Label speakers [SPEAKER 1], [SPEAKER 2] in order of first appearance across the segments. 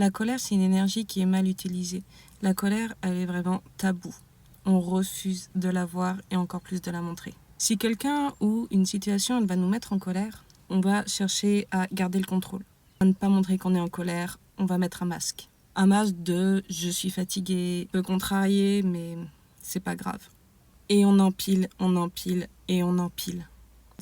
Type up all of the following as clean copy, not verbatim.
[SPEAKER 1] La colère, c'est une énergie qui est mal utilisée. La colère, elle est vraiment taboue. On refuse de la voir et encore plus de la montrer. Si quelqu'un ou une situation, elle va nous mettre en colère, on va chercher à garder le contrôle. À ne pas montrer qu'on est en colère, on va mettre un masque. Un masque de « je suis fatigué », peu contrarié, mais c'est pas grave. Et on empile et on empile.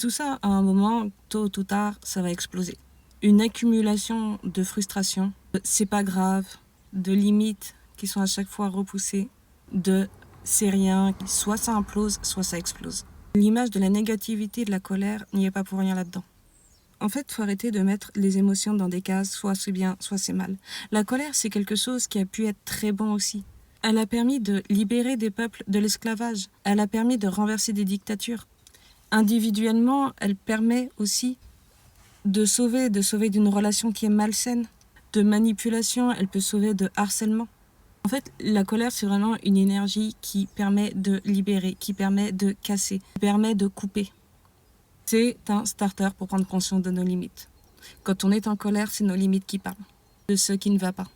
[SPEAKER 1] Tout ça, à un moment, tôt ou tard, ça va exploser. Une accumulation de frustration, c'est pas grave, de limites qui sont à chaque fois repoussées, de c'est rien, soit ça implose, soit ça explose. L'image de la négativité et de la colère n'y est pas pour rien là-dedans. En fait, il faut arrêter de mettre les émotions dans des cases, soit c'est bien, soit c'est mal. La colère, c'est quelque chose qui a pu être très bon aussi. Elle a permis de libérer des peuples de l'esclavage. Elle a permis de renverser des dictatures. Individuellement, elle permet aussi de sauver d'une relation qui est malsaine. De manipulation, elle peut sauver de harcèlement. En fait, la colère, c'est vraiment une énergie qui permet de libérer, qui permet de casser, qui permet de couper. C'est un starter pour prendre conscience de nos limites. Quand on est en colère, c'est nos limites qui parlent, de ce qui ne va pas.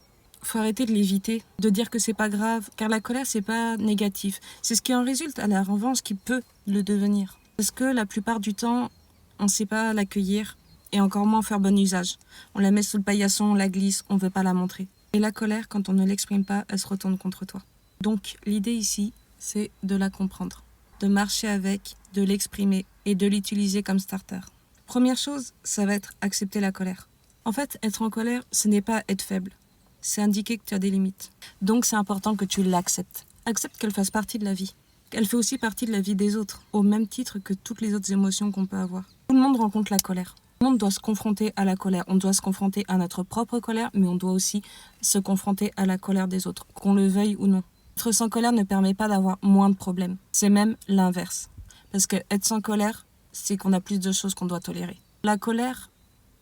[SPEAKER 1] Faut arrêter de l'éviter, de dire que c'est pas grave, car la colère, c'est pas négatif. C'est ce qui en résulte à la revanche qui peut le devenir. Parce que la plupart du temps, on ne sait pas l'accueillir et encore moins en faire bon usage. On la met sous le paillasson, on la glisse, on ne veut pas la montrer. Et la colère, quand on ne l'exprime pas, elle se retourne contre toi. Donc l'idée ici, c'est de la comprendre, de marcher avec, de l'exprimer et de l'utiliser comme starter. Première chose, ça va être accepter la colère. En fait, être en colère, ce n'est pas être faible. C'est indiquer que tu as des limites. Donc c'est important que tu l'acceptes. Accepte qu'elle fasse partie de la vie. Elle fait aussi partie de la vie des autres, au même titre que toutes les autres émotions qu'on peut avoir. Tout le monde rencontre la colère. Tout le monde doit se confronter à la colère. On doit se confronter à notre propre colère, mais on doit aussi se confronter à la colère des autres, qu'on le veuille ou non. Être sans colère ne permet pas d'avoir moins de problèmes. C'est même l'inverse. Parce que être sans colère, c'est qu'on a plus de choses qu'on doit tolérer. La colère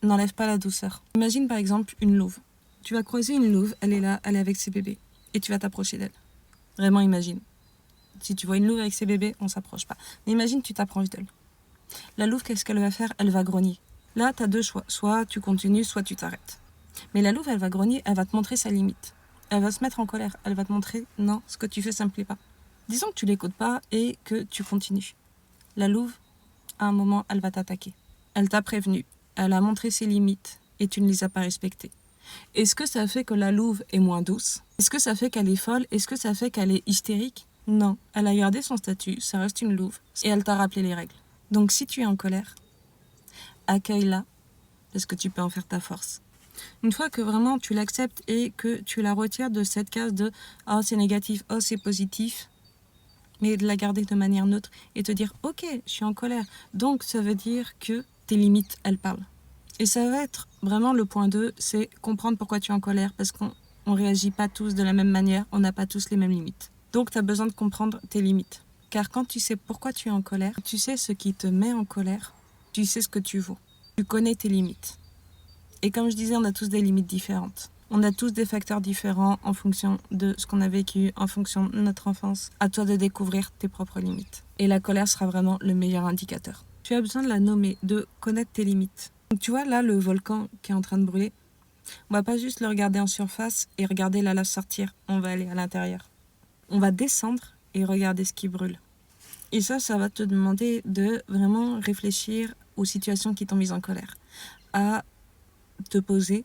[SPEAKER 1] n'enlève pas la douceur. Imagine par exemple une louve. Tu vas croiser une louve, elle est là, elle est avec ses bébés. Et tu vas t'approcher d'elle. Vraiment imagine. Si tu vois une louve avec ses bébés, on s'approche pas. Mais imagine tu t'approches d'elle. La louve, qu'est-ce qu'elle va faire? Elle va grogner. Là, tu as deux choix. Soit tu continues, soit tu t'arrêtes. Mais la louve, elle va grogner, elle va te montrer sa limite. Elle va se mettre en colère. Elle va te montrer, non, ce que tu fais, ça me plaît pas. Disons que tu l'écoutes pas et que tu continues. La louve, à un moment, elle va t'attaquer. Elle t'a prévenu. Elle a montré ses limites et tu ne les as pas respectées. Est-ce que ça fait que la louve est moins douce? Est-ce que ça fait qu'elle est folle? Est-ce que ça fait qu'elle est hystérique? Non, elle a gardé son statut, ça reste une louve, et elle t'a rappelé les règles. Donc si tu es en colère, accueille-la, parce que tu peux en faire ta force. Une fois que vraiment tu l'acceptes et que tu la retires de cette case de « oh c'est négatif, oh c'est positif », mais de la garder de manière neutre et te dire « ok, je suis en colère », donc ça veut dire que tes limites, elles parlent. Et ça va être vraiment le point 2, c'est comprendre pourquoi tu es en colère, parce qu'on ne réagit pas tous de la même manière, on n'a pas tous les mêmes limites. Donc tu as besoin de comprendre tes limites. Car quand tu sais pourquoi tu es en colère, tu sais ce qui te met en colère, tu sais ce que tu vaux. Tu connais tes limites. Et comme je disais, on a tous des limites différentes. On a tous des facteurs différents en fonction de ce qu'on a vécu, en fonction de notre enfance. À toi de découvrir tes propres limites. Et la colère sera vraiment le meilleur indicateur. Tu as besoin de la nommer, de connaître tes limites. Donc tu vois là le volcan qui est en train de brûler. On va pas juste le regarder en surface et regarder la lave sortir. On va aller à l'intérieur. On va descendre et regarder ce qui brûle. Et ça va te demander de vraiment réfléchir aux situations qui t'ont mise en colère. À te poser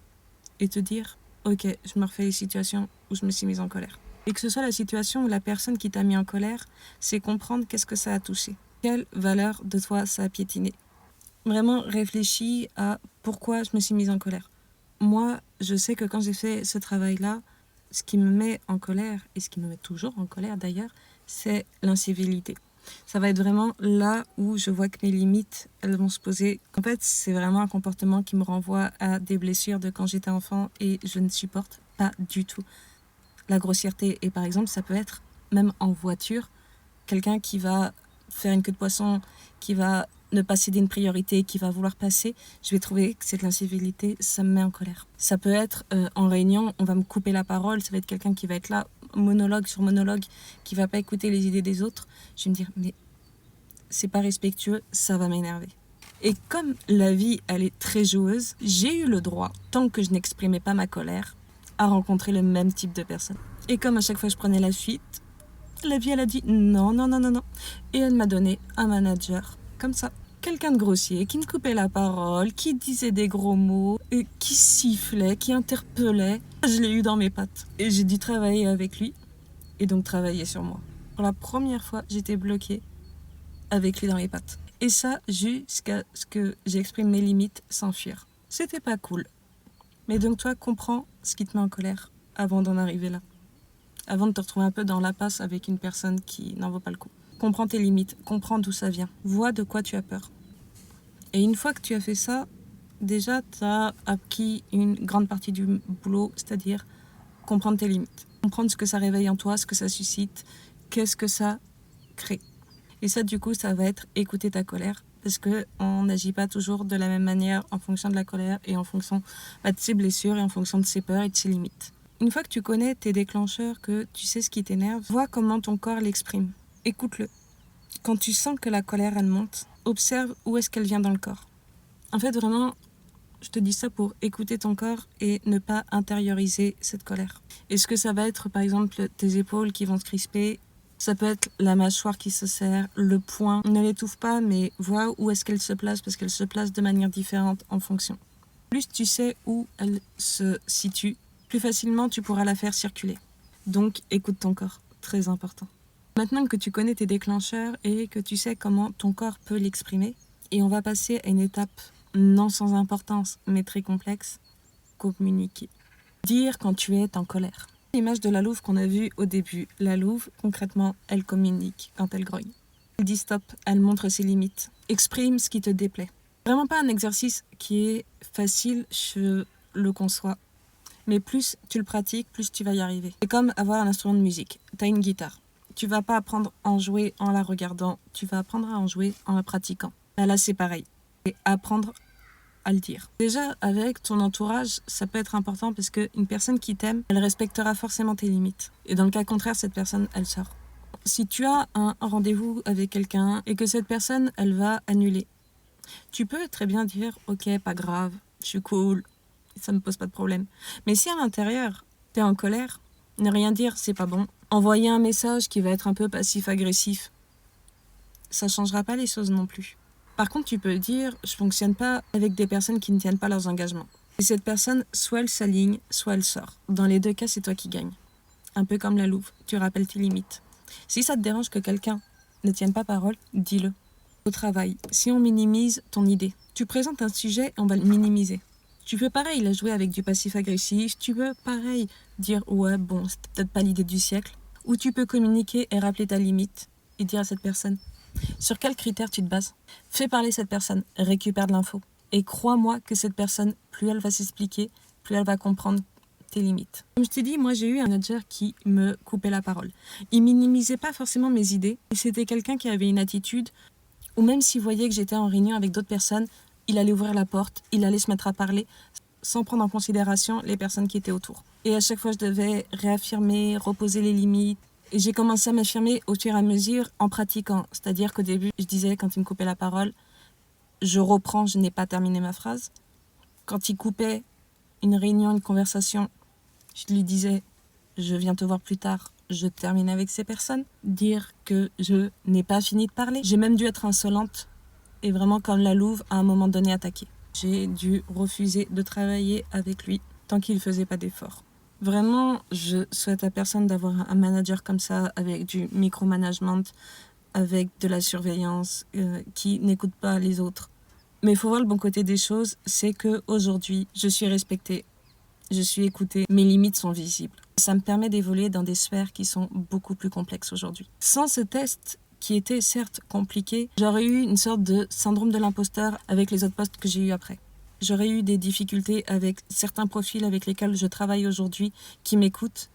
[SPEAKER 1] et te dire « Ok, je me refais les situations où je me suis mise en colère. » Et que ce soit la situation ou la personne qui t'a mis en colère, c'est comprendre qu'est-ce que ça a touché. Quelle valeur de toi ça a piétiné. Vraiment réfléchis à pourquoi je me suis mise en colère. Moi, je sais que quand j'ai fait ce travail-là, ce qui me met en colère, et ce qui me met toujours en colère d'ailleurs, c'est l'incivilité. Ça va être vraiment là où je vois que mes limites, elles vont se poser. En fait, c'est vraiment un comportement qui me renvoie à des blessures de quand j'étais enfant et je ne supporte pas du tout la grossièreté. Et par exemple, ça peut être même en voiture, quelqu'un qui va faire une queue de poisson, qui va ne pas céder une priorité, qui va vouloir passer, je vais trouver que c'est de l'incivilité, ça me met en colère. Ça peut être en réunion, on va me couper la parole, ça va être quelqu'un qui va être là, monologue sur monologue, qui va pas écouter les idées des autres. Je vais me dire, mais c'est pas respectueux, ça va m'énerver. Et comme la vie, elle est très joueuse, j'ai eu le droit, tant que je n'exprimais pas ma colère, à rencontrer le même type de personne. Et comme à chaque fois je prenais la fuite, la vie elle a dit non, non, non, non, non. Et elle m'a donné un manager comme ça. Quelqu'un de grossier, qui me coupait la parole, qui disait des gros mots, qui sifflait, qui interpellait. Je l'ai eu dans mes pattes. Et j'ai dû travailler avec lui et donc travailler sur moi. Pour la première fois, j'étais bloquée avec lui dans les pattes. Et ça, jusqu'à ce que j'exprime mes limites sans fuir. C'était pas cool. Mais donc toi, comprends ce qui te met en colère avant d'en arriver là. Avant de te retrouver un peu dans la passe avec une personne qui n'en vaut pas le coup. Comprends tes limites, comprends d'où ça vient. Vois de quoi tu as peur. Et une fois que tu as fait ça, déjà, tu as acquis une grande partie du boulot, c'est-à-dire comprendre tes limites. Comprendre ce que ça réveille en toi, ce que ça suscite, qu'est-ce que ça crée. Et ça, du coup, ça va être écouter ta colère. Parce qu'on n'agit pas toujours de la même manière en fonction de la colère et en fonction de ses blessures et en fonction de ses peurs et de ses limites. Une fois que tu connais tes déclencheurs, que tu sais ce qui t'énerve, vois comment ton corps l'exprime. Écoute-le. Quand tu sens que la colère, elle monte, observe où est-ce qu'elle vient dans le corps. En fait, vraiment, je te dis ça pour écouter ton corps et ne pas intérioriser cette colère. Est-ce que ça va être, par exemple, tes épaules qui vont se crisper ? Ça peut être la mâchoire qui se serre, le poing. Ne l'étouffe pas, mais vois où est-ce qu'elle se place, parce qu'elle se place de manière différente en fonction. Plus tu sais où elle se situe, plus facilement tu pourras la faire circuler. Donc, écoute ton corps, très important. Maintenant que tu connais tes déclencheurs et que tu sais comment ton corps peut l'exprimer, et on va passer à une étape non sans importance, mais très complexe, communiquer. Dire quand tu es en colère. L'image de la louve qu'on a vue au début. La louve, concrètement, elle communique quand elle grogne. Elle dit stop, elle montre ses limites. Exprime ce qui te déplaît. Vraiment pas un exercice qui est facile, je le conçois. Mais plus tu le pratiques, plus tu vas y arriver. C'est comme avoir un instrument de musique. Tu as une guitare. Tu vas pas apprendre à en jouer en la regardant, tu vas apprendre à en jouer en la pratiquant. Là, c'est pareil. Et apprendre à le dire. Déjà, avec ton entourage, ça peut être important parce qu'une personne qui t'aime, elle respectera forcément tes limites. Et dans le cas contraire, cette personne, elle sort. Si tu as un rendez-vous avec quelqu'un et que cette personne, elle va annuler, tu peux très bien dire « Ok, pas grave, je suis cool, ça me pose pas de problème. » Mais si à l'intérieur, t'es en colère, ne rien dire, c'est pas bon. Envoyer un message qui va être un peu passif-agressif, ça changera pas les choses non plus. Par contre, tu peux dire, je fonctionne pas avec des personnes qui ne tiennent pas leurs engagements. Et cette personne, soit elle s'aligne, soit elle sort. Dans les deux cas, c'est toi qui gagnes. Un peu comme la louve, tu rappelles tes limites. Si ça te dérange que quelqu'un ne tienne pas parole, dis-le. Au travail, si on minimise ton idée, tu présentes un sujet et on va le minimiser. Tu peux pareil la jouer avec du passif-agressif, tu peux pareil dire ouais bon, c'est peut-être pas l'idée du siècle. Ou tu peux communiquer et rappeler ta limite et dire à cette personne sur quels critères tu te bases. Fais parler cette personne, récupère de l'info. Et crois-moi que cette personne, plus elle va s'expliquer, plus elle va comprendre tes limites. Comme je t'ai dit, moi j'ai eu un manager qui me coupait la parole. Il minimisait pas forcément mes idées, mais c'était quelqu'un qui avait une attitude où même s'il voyait que j'étais en réunion avec d'autres personnes, il allait ouvrir la porte, il allait se mettre à parler sans prendre en considération les personnes qui étaient autour. Et à chaque fois, je devais réaffirmer, reposer les limites. Et j'ai commencé à m'affirmer au fur et à mesure en pratiquant. C'est-à-dire qu'au début, je disais, quand il me coupait la parole, je reprends, je n'ai pas terminé ma phrase. Quand il coupait une réunion, une conversation, je lui disais, je viens te voir plus tard, je termine avec ces personnes. Dire que je n'ai pas fini de parler. J'ai même dû être insolente et vraiment comme la louve à un moment donné attaquer. J'ai dû refuser de travailler avec lui tant qu'il ne faisait pas d'efforts. Vraiment, je souhaite à personne d'avoir un manager comme ça, avec du micromanagement, avec de la surveillance, qui n'écoute pas les autres. Mais il faut voir le bon côté des choses, c'est qu'aujourd'hui, je suis respectée, je suis écoutée, mes limites sont visibles. Ça me permet d'évoluer dans des sphères qui sont beaucoup plus complexes aujourd'hui. Sans ce test, qui était certes compliqué, j'aurais eu une sorte de syndrome de l'imposteur avec les autres postes que j'ai eu après. J'aurais eu des difficultés avec certains profils avec lesquels je travaille aujourd'hui qui m'écoutent.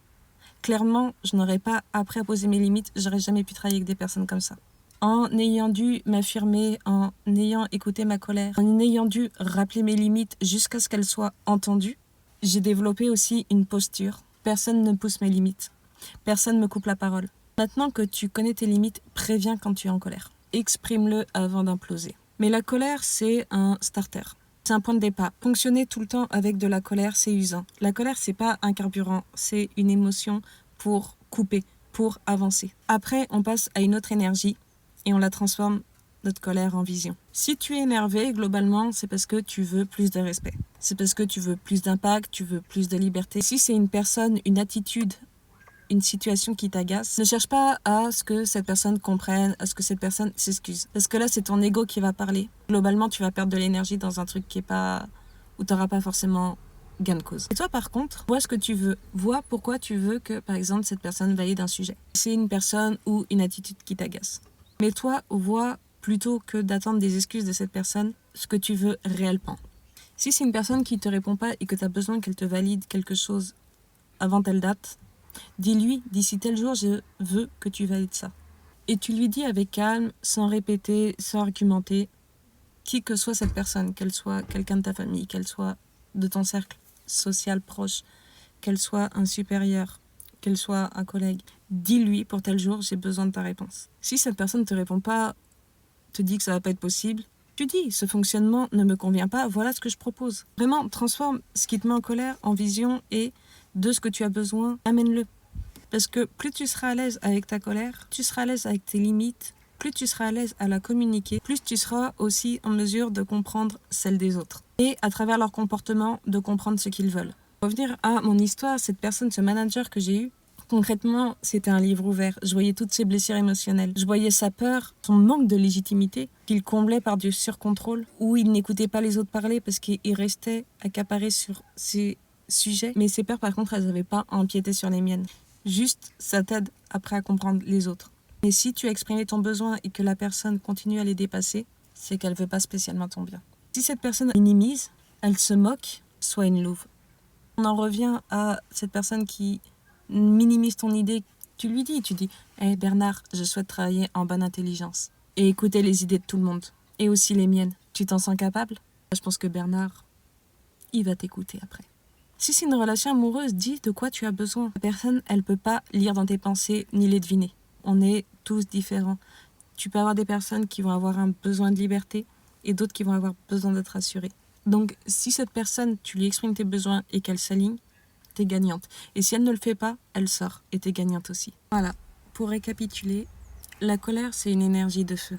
[SPEAKER 1] Clairement, je n'aurais pas appris à poser mes limites, j'aurais jamais pu travailler avec des personnes comme ça. En ayant dû m'affirmer, en ayant écouté ma colère, en ayant dû rappeler mes limites jusqu'à ce qu'elles soient entendues, j'ai développé aussi une posture. Personne ne pousse mes limites. Personne ne me coupe la parole. Maintenant que tu connais tes limites, préviens quand tu es en colère. Exprime-le avant d'imploser. Mais la colère, c'est un starter. C'est un point de départ. Fonctionner tout le temps avec de la colère, c'est usant. La colère, c'est pas un carburant, c'est une émotion pour couper, pour avancer. Après, on passe à une autre énergie et on la transforme, notre colère, en vision. Si tu es énervé, globalement, c'est parce que tu veux plus de respect. C'est parce que tu veux plus d'impact, tu veux plus de liberté. Si c'est une personne, une attitude, une situation qui t'agace, ne cherche pas à ce que cette personne comprenne, à ce que cette personne s'excuse. Parce que là, c'est ton ego qui va parler. Globalement, tu vas perdre de l'énergie dans un truc qui est pas... où tu n'auras pas forcément gain de cause. Et toi, par contre, vois ce que tu veux. Vois pourquoi tu veux que, par exemple, cette personne valide un sujet. C'est une personne ou une attitude qui t'agace. Mais toi, vois plutôt que d'attendre des excuses de cette personne, ce que tu veux réellement. Si c'est une personne qui ne te répond pas et que tu as besoin qu'elle te valide quelque chose avant telle date, dis-lui, d'ici tel jour, je veux que tu valides ça. Et tu lui dis avec calme, sans répéter, sans argumenter, qui que soit cette personne, qu'elle soit quelqu'un de ta famille, qu'elle soit de ton cercle social proche, qu'elle soit un supérieur, qu'elle soit un collègue, dis-lui pour tel jour, j'ai besoin de ta réponse. Si cette personne ne te répond pas, te dit que ça va pas être possible, tu dis, ce fonctionnement ne me convient pas, voilà ce que je propose. Vraiment, transforme ce qui te met en colère en vision et de ce que tu as besoin, amène-le. Parce que plus tu seras à l'aise avec ta colère, tu seras à l'aise avec tes limites, plus tu seras à l'aise à la communiquer, plus tu seras aussi en mesure de comprendre celles des autres. Et à travers leur comportement, de comprendre ce qu'ils veulent. Pour revenir à mon histoire, cette personne, ce manager que j'ai eu, concrètement, c'était un livre ouvert. Je voyais toutes ses blessures émotionnelles. Je voyais sa peur, son manque de légitimité, qu'il comblait par du surcontrôle, où il n'écoutait pas les autres parler parce qu'il restait accaparé sur ses sujets. Mais ses peurs, par contre, elles n'avaient pas à empiéter sur les miennes. Juste, ça t'aide après à comprendre les autres. Mais si tu as exprimé ton besoin et que la personne continue à les dépasser, c'est qu'elle ne veut pas spécialement ton bien. Si cette personne minimise, elle se moque, sois une louve. On en revient à cette personne qui minimise ton idée. Tu lui dis, hey Bernard, je souhaite travailler en bonne intelligence et écouter les idées de tout le monde, et aussi les miennes. Tu t'en sens capable? Je pense que Bernard, il va t'écouter après. Si c'est une relation amoureuse, dis de quoi tu as besoin. La personne, elle peut pas lire dans tes pensées ni les deviner. On est tous différents. Tu peux avoir des personnes qui vont avoir un besoin de liberté et d'autres qui vont avoir besoin d'être rassurées. Donc, si cette personne, tu lui exprimes tes besoins et qu'elle s'aligne, t'es gagnante. Et si elle ne le fait pas, elle sort et t'es gagnante aussi. Voilà. Pour récapituler, la colère, c'est une énergie de feu.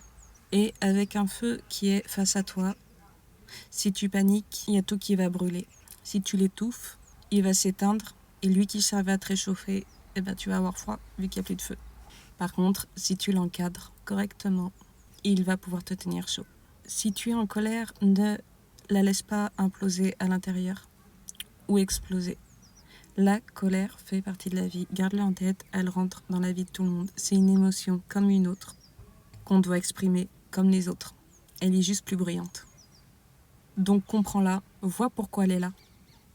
[SPEAKER 1] Et avec un feu qui est face à toi, si tu paniques, il y a tout qui va brûler. Si tu l'étouffes, il va s'éteindre et lui qui servait à te réchauffer, tu vas avoir froid vu qu'il n'y a plus de feu. Par contre, si tu l'encadres correctement, il va pouvoir te tenir chaud. Si tu es en colère, ne la laisse pas imploser à l'intérieur ou exploser. La colère fait partie de la vie. Garde-la en tête, elle rentre dans la vie de tout le monde. C'est une émotion comme une autre qu'on doit exprimer comme les autres. Elle est juste plus bruyante. Donc comprends-la, vois pourquoi elle est là.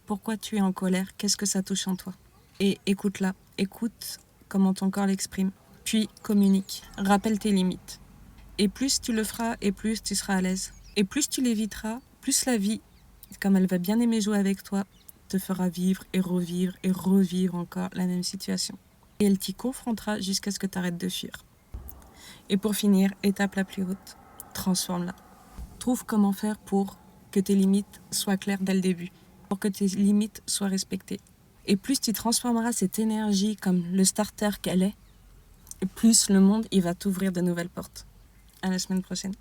[SPEAKER 1] Pourquoi tu es en colère, qu'est-ce que ça touche en toi. Et écoute-la, écoute comment ton corps l'exprime. Puis communique, rappelle tes limites. Et plus tu le feras, et plus tu seras à l'aise. Et plus tu l'éviteras, plus la vie, comme elle va bien aimer jouer avec toi, te fera vivre et revivre encore la même situation. Et elle t'y confrontera jusqu'à ce que tu arrêtes de fuir. Et pour finir, étape la plus haute, transforme-la. Trouve comment faire pour que tes limites soient claires dès le début, pour que tes limites soient respectées. Et plus tu transformeras cette énergie comme le starter qu'elle est, et plus le monde il va t'ouvrir de nouvelles portes. À la semaine prochaine.